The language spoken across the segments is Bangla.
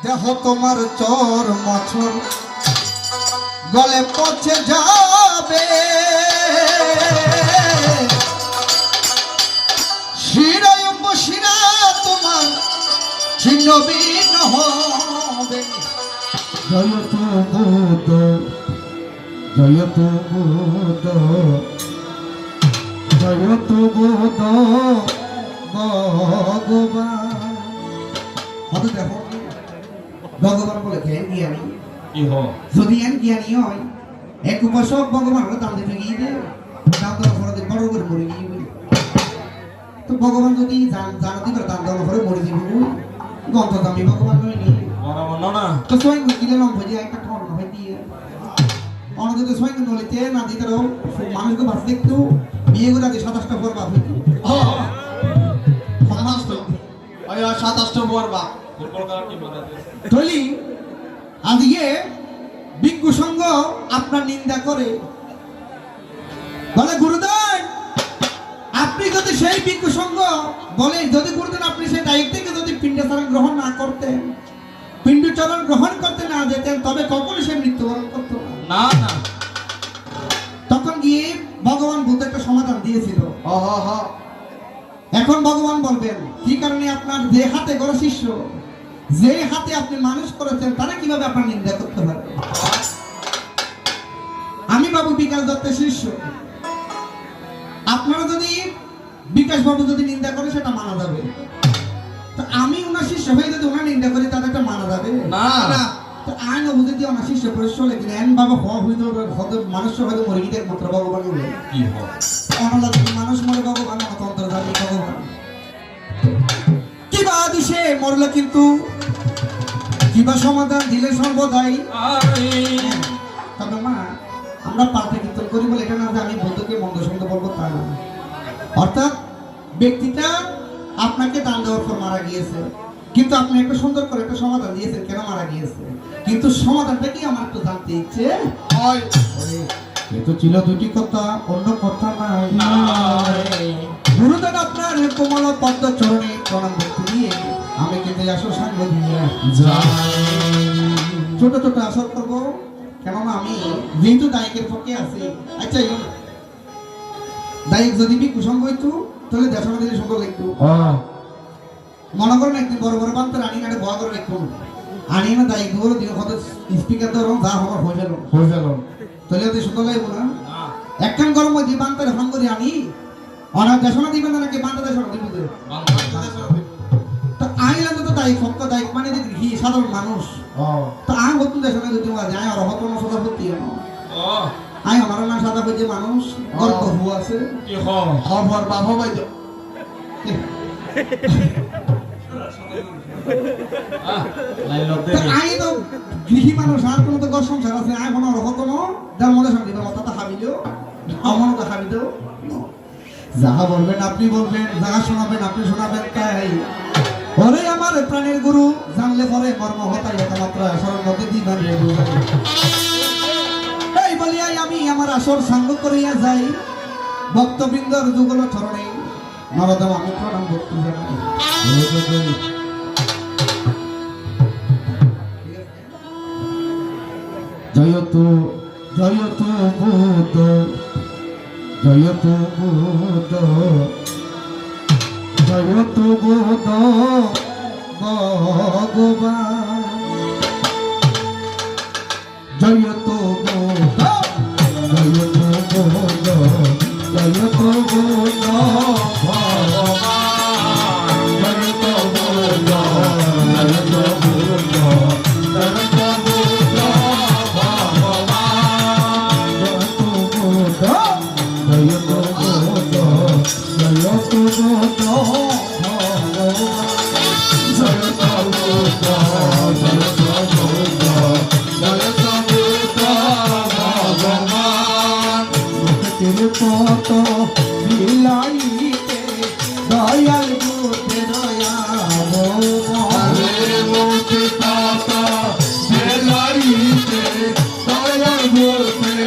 দেহ তোমার চর মছর গলে পচে যাবে, শিরায় শিরা তোমার ছিন্ন ভিন্ন হবে। জয় তো বোধ, জয় তো বোধ, জয় তো বোধ ভগবান। হয়তো দেখো ভগবান বলে জ্ঞান জ্ঞানী, যদি জ্ঞান জ্ঞানী হয় এক উপাসক ভগবান হলে দাম দিতে গিয়ে দেয়, দাম দেওয়ার পরে বড় করে মরে গিয়ে। তো ভগবান যদি জানা দিবে দাম দেওয়ার পরে মরে দিব, গন্ত দামি ভগবান নয় নি তো স্বয়ং দিলে লম্ব যে একটা ঠন হয় দিয়ে অন্য যদি স্বয়ং নলিতে না দিতে রো মানুষকে বাস দেখতো বিয়ে করে আগে 27টা পর বাপ হইতো। আজকে ভিক্ষু সংঘ আপনার নিন্দা করে বলে গুরুদেব আপনি যদি সেই ভিক্ষু সংঘ বলে যদি গুরুদেব আপনি সেই দায়িত্ব থেকে যদি পিণ্ডাচরণ গ্রহণ না করতেন, পিণ্ডচরণ গ্রহণ করতে না যেতেন, তবে কখনই সে মৃত্যুবরণ করতো না। না তখন গিয়ে ভগবান বুদ্ধ একটা সমাধান দিয়েছিল। এখন ভগবান বলবেন কি কারণে আপনার যে হাতে গড়া শিষ্য, যে হাতে আপনি মানুষ করেছেন, তারা কিভাবে আপনার নিন্দা করতে পারে? আমি বাবু বিকাশ দত্তের শিষ্য, আপনারা যদি বিকাশ বাবু যদি নিন্দা করে সেটা মানা যাবে, তো আমি ওনার শিষ্য হয়ে যদি ওনার নিন্দা করি তাদের একটা মানা যাবে না। তো আইন বুঝে দিয়ে ওনার শিষ্য পরিশ্রম চলে কিনা এন বাবা হয়তো মানুষ হয়তো মরে গিয়ে একমাত্র ভগবান বলে মানুষ মরে ভগবান অতন্ত্র জানি ভগবান কিবা দিছে মরলে কিন্তু কিবা সমাধান দিলে সর্বদাই। তবে মা আমরা পাঠে কীর্তন করি বলে এটা না যে আমি বন্ধুকে মন্দ সন্দ বলবো তা না। অর্থাৎ ব্যক্তিটা আপনাকে দান দেওয়ার পর মারা গিয়েছে, কিন্তু আপনি একটা সুন্দর করে একটা সমাধান দিয়েছেন কেন মারা গিয়েছে, কিন্তু সমাধানটা কি আমার একটু জানতে ইচ্ছে হয়। এতো ছিল দুটি কথা, অন্য কথা নাই। গুরুদেব আপনার কোমল পদ্ম চরণে প্রণাম করতে দিয়ে আমি কিন্তু আসর সাঙ্গ দিয়ে ছোট ছোট আসর করবো, কেননা আমি যেহেতু দায়িকের পক্ষে আছি। আচ্ছা দায়িক যদি ভিক্ষু সংঘ হইতো তাহলে দেশাদির সংঘ লিখতো। মনে করেন একদিন বড় বড় বান্তার আনি না ভয় করে লিখতো, আনি না দায়িক গুলো দিন কত স্পিকার ধরো যা হবার হয়ে গেল তাহলে ওদের সুন্দর লাগবো না। একখান গরম ওই বান্তার হাম করে আনি অনেক দেশনা দিবেন নাকি বান্তা দেশনা দিব তো আইলাম তো দায়িক পক্ষ দায়িক মানে দেখি সাধারণ মানুষ তো আই হতুন দেশনা যদি যায় আর হতো না সদা হতি আই আমার না সাদা বুঝে মানুষ গল্প হু আছে কি খবর বাবা ভাই আই তো গৃহী মানুষ আর কোনো তো ঘর সংসার আছে আই কোনো হতো না যার মধ্যে শান্তি পাবো তা হাবিলেও আমার তো হাবিলেও যাহা বলবেন আপনি বলবেন, যাহা শোনাবেন আপনি শোনাবেন। তাই ওরে আমার প্রাণের গুরু জানলে পরে মর্ম হতাই একমাত্র শরণ মধ্যে দিবেন রে এই বলিয়াই আমি আমার আসর সাঙ্গ করিয়া যাই ভক্তবৃন্দর যুগল চরণে নরদম আমি প্রণাম ভক্তি জানাই। জয়তু জয়তু বুদ্ধ, জয়তু বুদ্ধ, জয়তু বুদ্ধ ভগবান, জয়তু বুদ্ধ, জয়তু বুদ্ধ, জয়তু বুদ্ধ ভগবান, জয়তু বুদ্ধ, জয়তু বুদ্ধ, জয়তু বুদ্ধ ভগবান, জয়তু বুদ্ধ, জয়তু বুদ্ধ, জয়তু বুদ্ধ ভগবান, জয়তু বুদ্ধ, জয়তু বুদ্ধ, জয়তু বুদ্ধ ভগবান। মুক্তির পথ বিলাইতে দয়াল বুদ্ধের মুক্তি পথ বিলাইতে দয়াল বুদ্ধের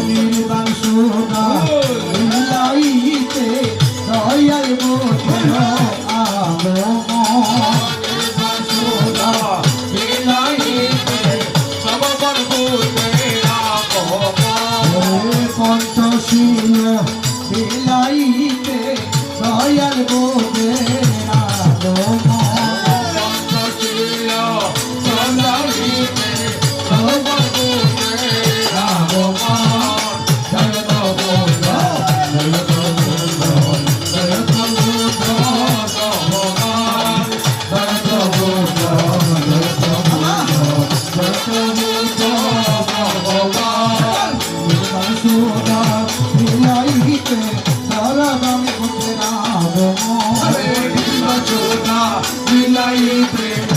নির্বাণ সোনা বিলাইতে দয়াল বুদ্ধের আগমন। বুলাইতে